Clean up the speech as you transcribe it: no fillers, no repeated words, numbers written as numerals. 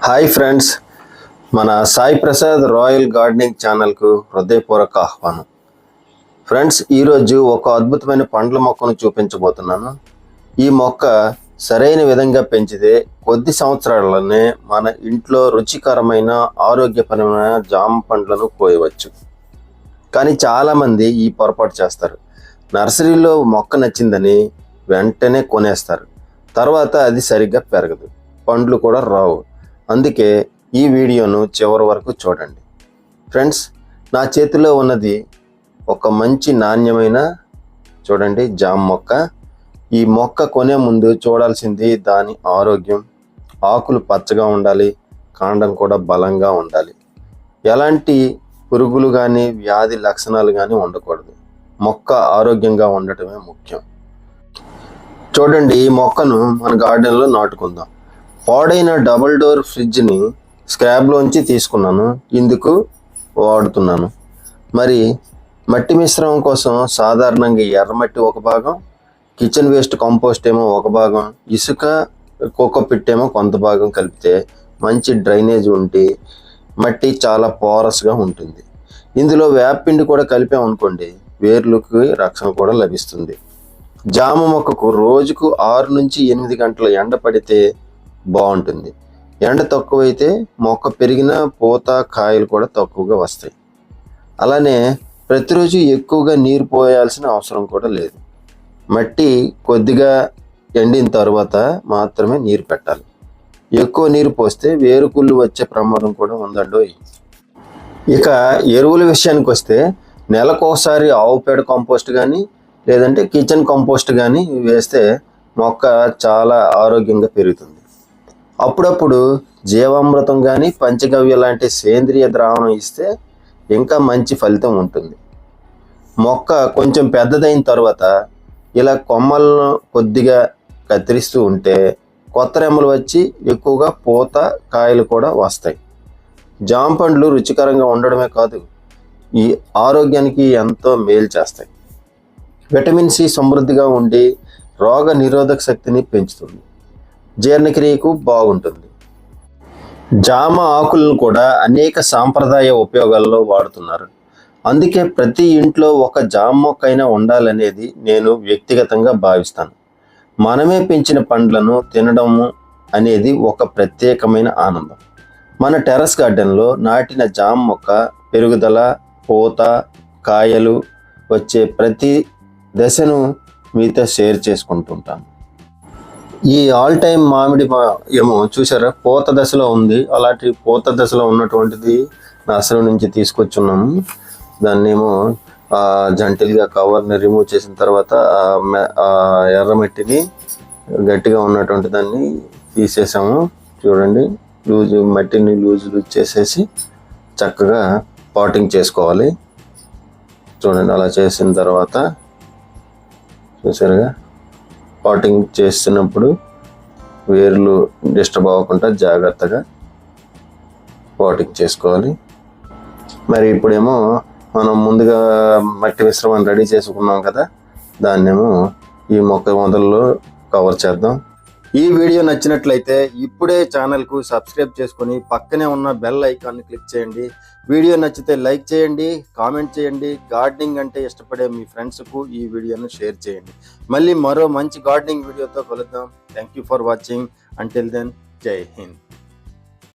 Hi friends, మన Sai Prasad royal gardening ఛానల్కు హృదయపూర్వక ఆహ్వానం. ఫ్రెండ్స్, ఈరోజు ఒక అద్భుతమైన పండ్ల మొక్కను చూపించబోతున్నాను. ఈ మొక్క సరైన విధంగా పెంచితే కొద్ది సంవత్సరాలలోనే మన ఇంట్లో రుచికరమైన ఆరోగ్యపరమైన జామ పండ్లను కోయవచ్చు. కానీ చాలామంది ఈ పొరపాటు చేస్తారు. నర్సరీలో మొక్క నచ్చిందని వెంటనే కొనేస్తారు. తర్వాత అది సరిగ్గా పెరగదు, పండ్లు కూడా రావు. అందుకే ఈ వీడియోను చివరి వరకు చూడండి. ఫ్రెండ్స్, నా చేతిలో ఉన్నది ఒక మంచి నాణ్యమైన చూడండి జామ మొక్క. ఈ మొక్క కొనే ముందు చూడాల్సింది దాని ఆరోగ్యం. ఆకులు పచ్చగా ఉండాలి, కాండం కూడా బలంగా ఉండాలి. ఎలాంటి పురుగులు కానీ వ్యాధి లక్షణాలు కానీ ఉండకూడదు. మొక్క ఆరోగ్యంగా ఉండటమే ముఖ్యం. చూడండి, ఈ మొక్కను మన గార్డెన్లో నాటుకుందాం. పాడైన డబుల్ డోర్ ఫ్రిడ్జ్ని స్క్రాబ్లోంచి తీసుకున్నాను, ఇందుకు వాడుతున్నాను. మరి మట్టి మిశ్రమం కోసం సాధారణంగా ఎర్రమట్టి ఒక భాగం, కిచెన్ వేస్ట్ కంపోస్ట్ ఏమో ఒక భాగం, ఇసుక కోకోపిట్ ఏమో కొంత భాగం కలిపితే మంచి డ్రైనేజ్ ఉండి మట్టి చాలా పోరస్గా ఉంటుంది. ఇందులో వేపపిండి కూడా కలిపామనుకోండి, వేర్లకు రక్షణ కూడా లభిస్తుంది. జామ మొక్కకు రోజుకు 6 నుంచి 8 గంటల ఎండ పడితే బాగుంటుంది. ఎండ తక్కువైతే మొక్క పెరిగిన పూత కాయలు కూడా తక్కువగా వస్తాయి. అలానే ప్రతిరోజు ఎక్కువగా నీరు పోయాల్సిన అవసరం కూడా లేదు. మట్టి కొద్దిగా ఎండిన తర్వాత మాత్రమే నీరు పెట్టాలి. ఎక్కువ నీరు పోస్తే వేరుకుళ్ళు వచ్చే ప్రమాదం కూడా ఉందండోయ్. ఇక ఎరువుల విషయానికి వస్తే నెలకోసారి ఆవు పేడ కంపోస్ట్ కానీ లేదంటే కిచెన్ కంపోస్ట్ కానీ వేస్తే మొక్క చాలా ఆరోగ్యంగా పెరుగుతుంది. అప్పుడప్పుడు జీవామృతం కానీ పంచగవ్య లాంటి సేంద్రియ ద్రావణం ఇస్తే ఇంకా మంచి ఫలితం ఉంటుంది. మొక్క కొంచెం పెద్దదైన తర్వాత ఇలా కొమ్మలను కొద్దిగా కత్తిరిస్తూ ఉంటే కొత్త రెమ్మలు వచ్చి ఎక్కువగా పూత కాయలు కూడా వస్తాయి. జామ పండ్లు రుచికరంగా ఉండడమే కాదు, ఈ ఆరోగ్యానికి ఎంతో మేలు చేస్తాయి. విటమిన్ సి సమృద్ధిగా ఉండి రోగ నిరోధక శక్తిని పెంచుతుంది, జీర్ణక్రియకు బాగుంటుంది. జామ ఆకులను కూడా అనేక సాంప్రదాయ ఉపయోగాల్లో వాడుతున్నారు. అందుకే ప్రతి ఇంట్లో ఒక జామ మొక్క అయినా ఉండాలనేది నేను వ్యక్తిగతంగా భావిస్తాను. మనమే పెంచిన పండ్లను తినడము అనేది ఒక ప్రత్యేకమైన ఆనందం. మన టెర్రస్ గార్డెన్లో నాటిన జామ మొక్క పెరుగుదల, పూత, కాయలు వచ్చే ప్రతి దశను మీతో షేర్ చేసుకుంటుంటాను. ఈ ఆల్ టైమ్ మామిడి ఏమో చూసారా, పూత దశలో ఉంది. అలాంటి పూత దశలో ఉన్నటువంటిది నర్సరీ నుంచి తీసుకొచ్చున్నాము. దాన్ని ఏమో జంటిల్గా కవర్ని రిమూవ్ చేసిన తర్వాత ఎర్రమట్టిని గట్టిగా ఉన్నటువంటి దాన్ని తీసేసాము. చూడండి, మట్టిని లూజ్ చేసేసి చక్కగా పాటింగ్ చేసుకోవాలి. చూడండి, అలా చేసిన తర్వాత చూసారుగా, పాటింగ్ చేస్తున్నప్పుడు వేర్లు డిస్టర్బ్ అవ్వకుండా జాగ్రత్తగా పాటింగ్ చేసుకోవాలి. మరి ఇప్పుడేమో మనం ముందుగా మట్టి మిశ్రమాన్ని రెడీ చేసుకున్నాం కదా, దాన్నేమో ఈ మొక్క మొదల్లో కవర్ చేద్దాం. ఈ వీడియో నచ్చినట్లయితే ఇప్పుడే ఛానల్కు సబ్స్క్రైబ్ చేసుకొని పక్కనే ఉన్న బెల్ ఐకాన్ని క్లిక్ చేయండి. వీడియో నచ్చితే లైక్ చేయండి, కామెంట్ చేయండి. గార్డెనింగ్ అంటే ఇష్టపడే మీ ఫ్రెండ్స్కు ఈ వీడియోను షేర్ చేయండి. మళ్ళీ మరో మంచి గార్డెనింగ్ వీడియోతో కలుద్దాం. Thank you for watching. Until then, జై హింద్.